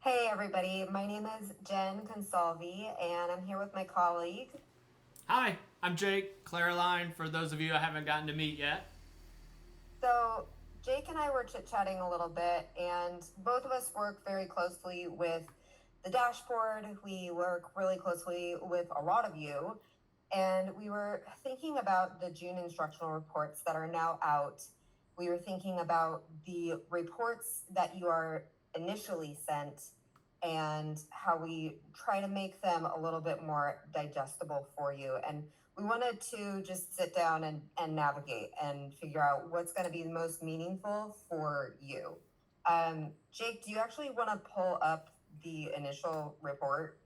Hey everybody, my name is Jen Consalvi and I'm here with my colleague. Hi, I'm Jake Claraline, for those of you I haven't gotten to meet yet. So, Jake and I were chit-chatting a little bit and both of us work very closely with the dashboard. We work really closely with a lot of you and we were thinking about the June instructional reports that are now out. We were thinking about the reports that you are initially sent and how we try to make them a little bit more digestible for you. And we wanted to just sit down and navigate and figure out what's going to be the most meaningful for you. Jake, do you actually want to pull up the initial report?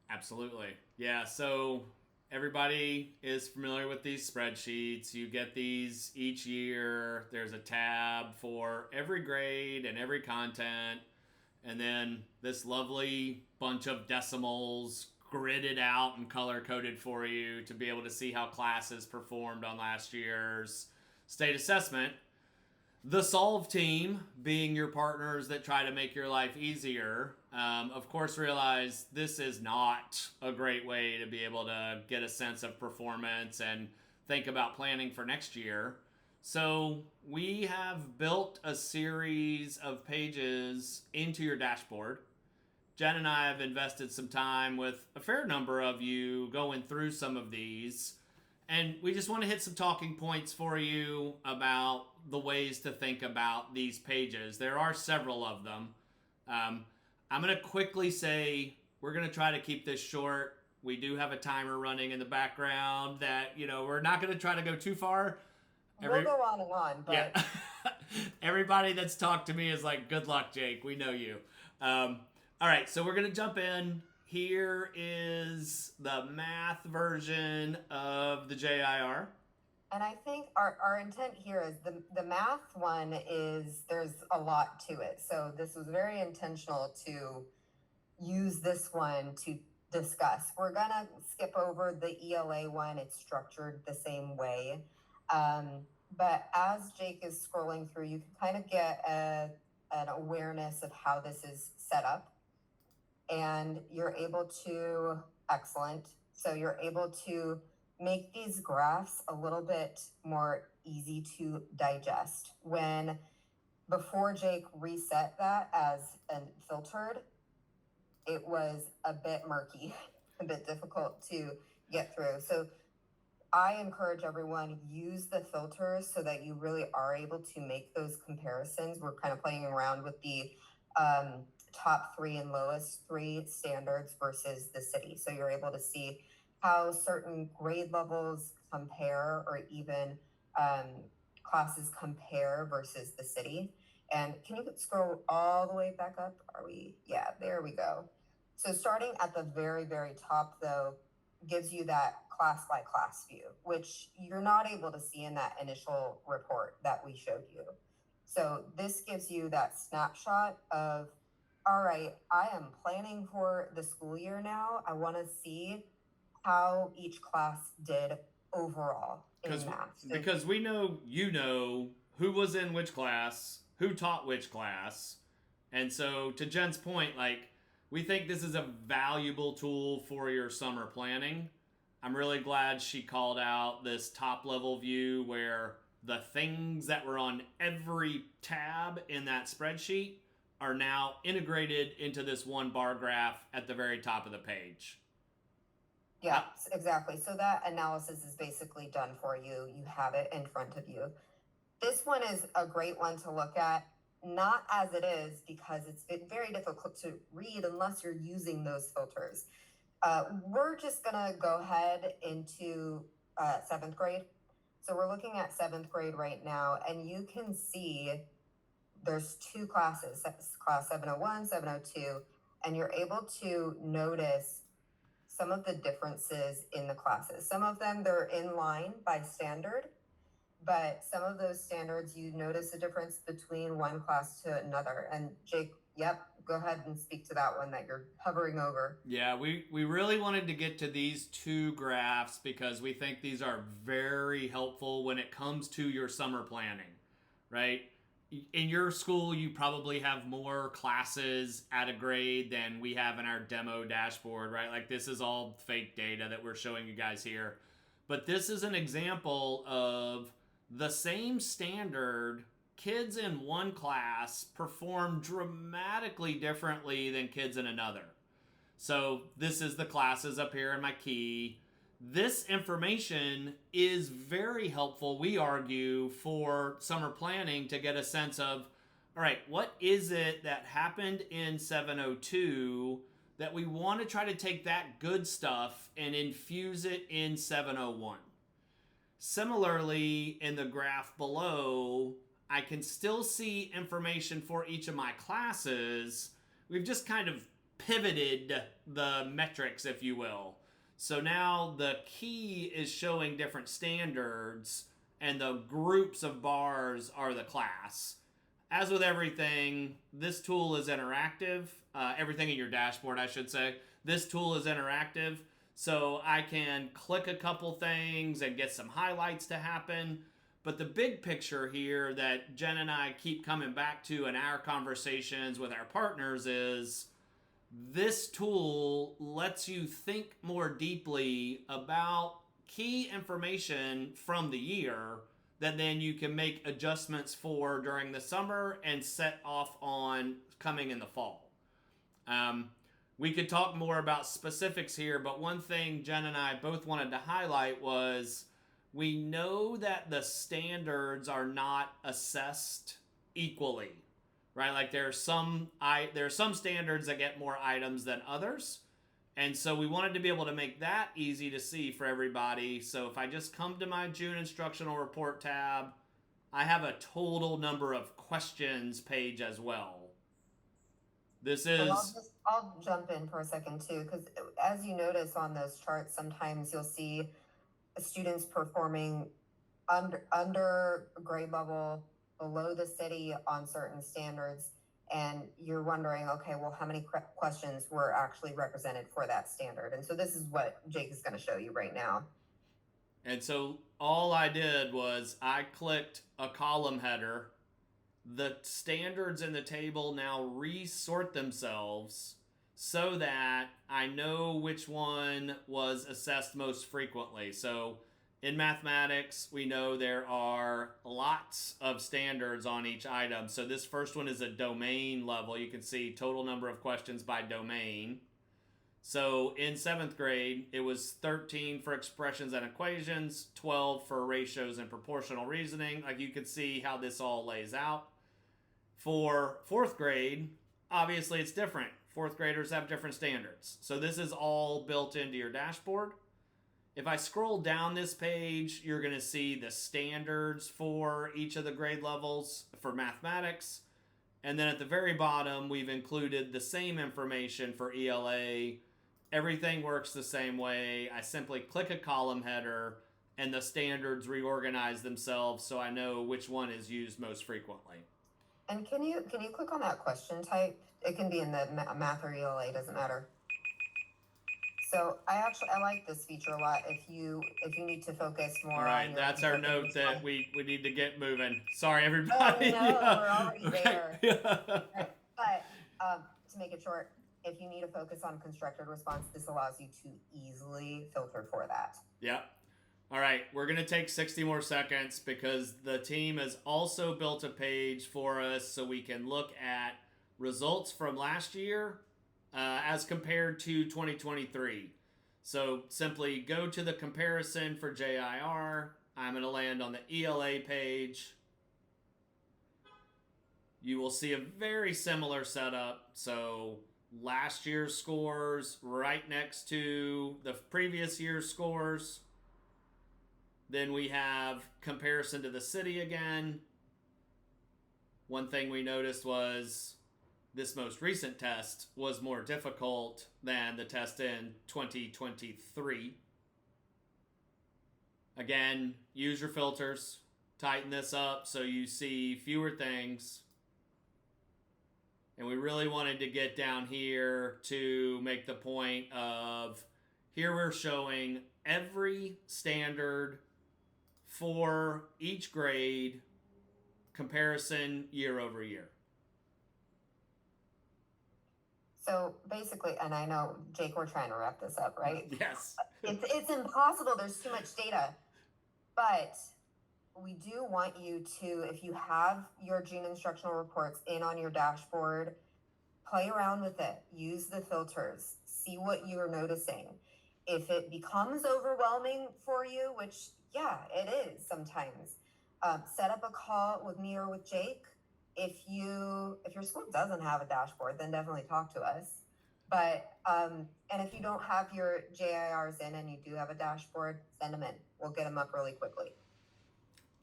Absolutely. Yeah, so everybody is familiar with these spreadsheets. You get these each year. There's a tab for every grade and every content. And then this lovely bunch of decimals gridded out and color coded for you to be able to see how classes performed on last year's state assessment. The Solve team, being your partners that try to make your life easier, of course, realize this is not a great way to be able to get a sense of performance and think about planning for next year. So, we have built a series of pages into your dashboard. Jen and I have invested some time with a fair number of you going through some of these. And we just want to hit some talking points for you about the ways to think about these pages. There are several of them. Um, I'm going to quickly say we're going to try to keep this short. We do have a timer running in the background that, we're not going to try to go too far. We'll Every go on and on, Yeah. but Everybody that's talked to me is like, good luck, Jake. We know you. All right, so we're going to jump in. Here is the math version of the JIR. and I think our intent here is the math one is there's a lot to it. So this was very intentional to use this one to discuss. We're gonna skip over the ELA one. It's structured the same way. But as Jake is scrolling through, you can kind of get an awareness of how this is set up. And you're able to, excellent. So you're able to make these graphs a little bit more easy to digest. When before Jake reset that as filtered, it was a bit murky, a bit difficult to get through. So I encourage everyone use the filters so that you really are able to make those comparisons. We're kind of playing around with the top three and lowest three standards versus the city. So you're able to see how certain grade levels compare or even classes compare versus the city. And can you scroll all the way back up? Are we? Yeah, there we go. So starting at the very, very top, though, gives you that class by class view, which you're not able to see in that initial report that we showed you. So this gives you that snapshot of, all right, I am planning for the school year now. I want to see how each class did overall in Because math. So because we know you know who was in which class, who taught which class. And so to Jen's point, like, we think this is a valuable tool for your summer planning. I'm really glad she called out this top level view where the things that were on every tab in that spreadsheet are now integrated into this one bar graph at the very top of the page. yeah, exactly. So that analysis is basically done for you. You have it in front of you. This one is a great one to look at, not as it is because it's very difficult to read unless you're using those filters. We're just going to go ahead into seventh grade. So we're looking at seventh grade right now, and you can see there's two classes, class 701, 702, and you're able to notice some of the differences in the classes. Some of them, they're in line by standard, but some of those standards, you notice a difference between one class to another. And Jake, yep, go ahead and speak to that one that you're hovering over. Yeah, we really wanted to get to these two graphs because we think these are very helpful when it comes to your summer planning, right? in your school, you probably have more classes at a grade than we have in our demo dashboard, right? Like this is all fake data that we're showing you guys here. But this is an example of the same standard. Kids in one class perform dramatically differently than kids in another. So this is the classes up here in my key. This information is very helpful, we argue, for summer planning to get a sense of, all right, what is it that happened in 702 that we want to try to take that good stuff and infuse it in 701? Similarly, in the graph below, I can still see information for each of my classes. We've just kind of pivoted the metrics, if you will. So now the key is showing different standards, and the groups of bars are the class. As with everything, this tool is interactive. Everything in your dashboard, I should say. This tool is interactive, so I can click a couple things and get some highlights to happen. But the big picture here that Jen and I keep coming back to in our conversations with our partners is this tool lets you think more deeply about key information from the year that then you can make adjustments for during the summer and set off on coming in the fall. We could talk more about specifics here, but one thing Jen and I both wanted to highlight was we know that the standards are not assessed equally. Right, like there are some standards that get more items than others, and so we wanted to be able to make that easy to see for everybody. So if I just come to my June instructional report tab, I have a total number of questions page as well. This is. I'll jump in for a second too, because as you notice on those charts, sometimes you'll see students performing under grade level, below the city on certain standards, and you're wondering, okay, well, how many questions were actually represented for that standard? And so this is what Jake is going to show you right now. And so all I did was I clicked a column header. The standards in the table now resort themselves so that I know which one was assessed most frequently. So in mathematics, we know there are lots of standards on each item. So this first one is a domain level. You can see total number of questions by domain. So in 7th grade, it was 13 for expressions and equations, 12 for ratios and proportional reasoning. Like you can see how this all lays out. For 4th grade, obviously it's different. 4th graders have different standards. So this is all built into your dashboard. If I scroll down this page, you're going to see the standards for each of the grade levels for mathematics. And then at the very bottom, we've included the same information for ELA. Everything works the same way. I simply click a column header and the standards reorganize themselves so I know which one is used most frequently. And can you click on that question type? It can be in the math or ELA, doesn't matter. So I like this feature a lot if you need to focus more. All right, that's our note that we need to get moving. Sorry, everybody. Oh, no, we're already there. Right. But to make it short, if you need to focus on constructed response, this allows you to easily filter for that. Yep. All right, we're going to take 60 more seconds because the team has also built a page for us so we can look at results from last year as compared to 2023. So simply go to the comparison for JIR. I'm going to land on the ELA page. You will see a very similar setup. So last year's scores right next to the previous year's scores. Then we have comparison to the city again. One thing we noticed was this most recent test was more difficult than the test in 2023. Again, use your filters. Tighten this up so you see fewer things. And we really wanted to get down here to make the point of here we're showing every standard for each grade comparison year over year. So basically, and I know, Jake, we're trying to wrap this up, right? Yes. It's impossible. There's too much data. But we do want you to, if you have your June instructional reports in on your dashboard, play around with it. Use the filters. See what you're noticing. If it becomes overwhelming for you, which, yeah, it is sometimes, set up a call with me or with Jake. If your school doesn't have a dashboard, then definitely talk to us. But and if you don't have your JIRs in and you do have a dashboard, send them in. We'll get them up really quickly.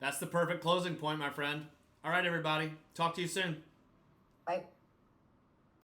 That's the perfect closing point, my friend. All right, everybody. Talk to you soon. Bye.